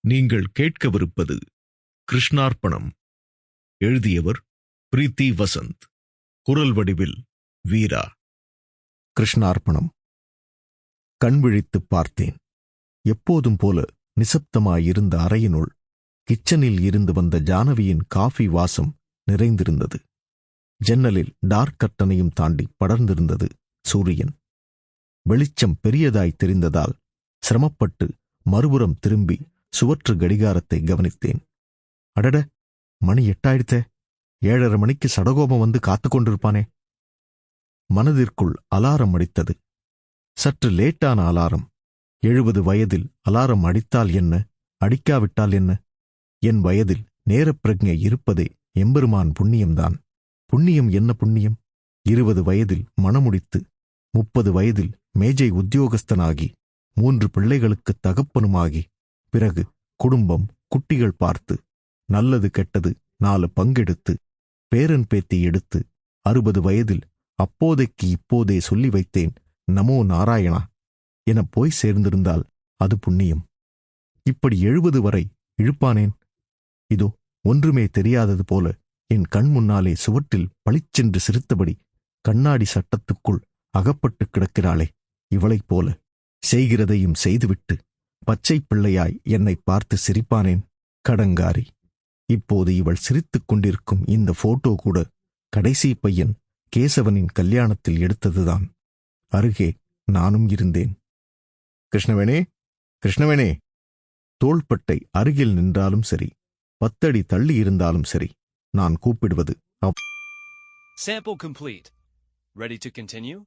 நீங்கள் கேட்கவிருப்பது கிருஷ்ணார்ப்பணம். எழுதியவர் பிரீத்தி வசந்த். குரல் வடிவில் வீரா. கிருஷ்ணார்ப்பணம். கண் விழித்துப் பார்த்தேன். எப்போதும் போல நிசப்தமாயிருந்த அறையினுள் கிச்சனில் இருந்து வந்த ஜானவியின் காஃபி வாசம் நிறைந்திருந்தது. ஜன்னலில் டார்க் கர்ட்டனையும் தாண்டி படர்ந்திருந்தது சூரியன். வெளிச்சம் பெரியதாய் தெரிந்ததால் சிரமப்பட்டு மறுபுறம் திரும்பி சுவற்று கடிகாரத்தை கவனித்தேன். அடட, மணி 8 7:30 மணிக்கு சடகோபம் வந்து காத்து கொண்டிருப்பானே. மனதிற்குள் அலாரம் அடித்தது. சற்று லேட்டான அலாரம். 70 வயதில் அலாரம் அடித்தால் என்ன, அடிக்காவிட்டால் என்ன? என் வயதில் நேரப்பிரஜை இருப்பதே எம்பெருமான் புண்ணியம்தான். புண்ணியம் என்ன புண்ணியம்? 20 வயதில் மணமுடித்து 30 வயதில் மேஜை உத்தியோகஸ்தனாகி 3 பிள்ளைகளுக்கு தகப்பனுமாகி பிறகு குடும்பம் குட்டிகள் பார்த்து நல்லது கெட்டது 4 பங்கெடுத்து பேரன் பேத்தி எடுத்து 60 வயதில் அப்போதைக்கு இப்போதே சொல்லி வைத்தேன் நமோ நாராயணா என போய் சேர்ந்திருந்தால் அது புண்ணியம். இப்படி 70 வரை இழுப்பானேன்? இதோ ஒன்றுமே தெரியாதது போல என் கண் முன்னாலே சுவற்றில் பளிச்சென்று சிரித்தபடி கண்ணாடி சட்டத்துக்குள் அகப்பட்டு கிடக்கிறாளே இவளைப் போல. செய்கிறதையும் செய்துவிட்டு பச்சை பிள்ளையாய் என்னை பார்த்து சிரிப்பானேன்? கடங்காரி. இப்போது இவள் சிரித்துக் கொண்டிருக்கும் இந்த போட்டோ கூட கடைசி பையன் கேசவனின் கல்யாணத்தில் எடுத்ததுதான். அருகே நானும் இருந்தேன். கிருஷ்ணவேணே, கிருஷ்ணவேணே. தோள்பட்டை அருகில் நின்றாலும் சரி, 10 அடி தள்ளி இருந்தாலும் சரி, நான் கூப்பிடுவது Sample complete. Ready to continue?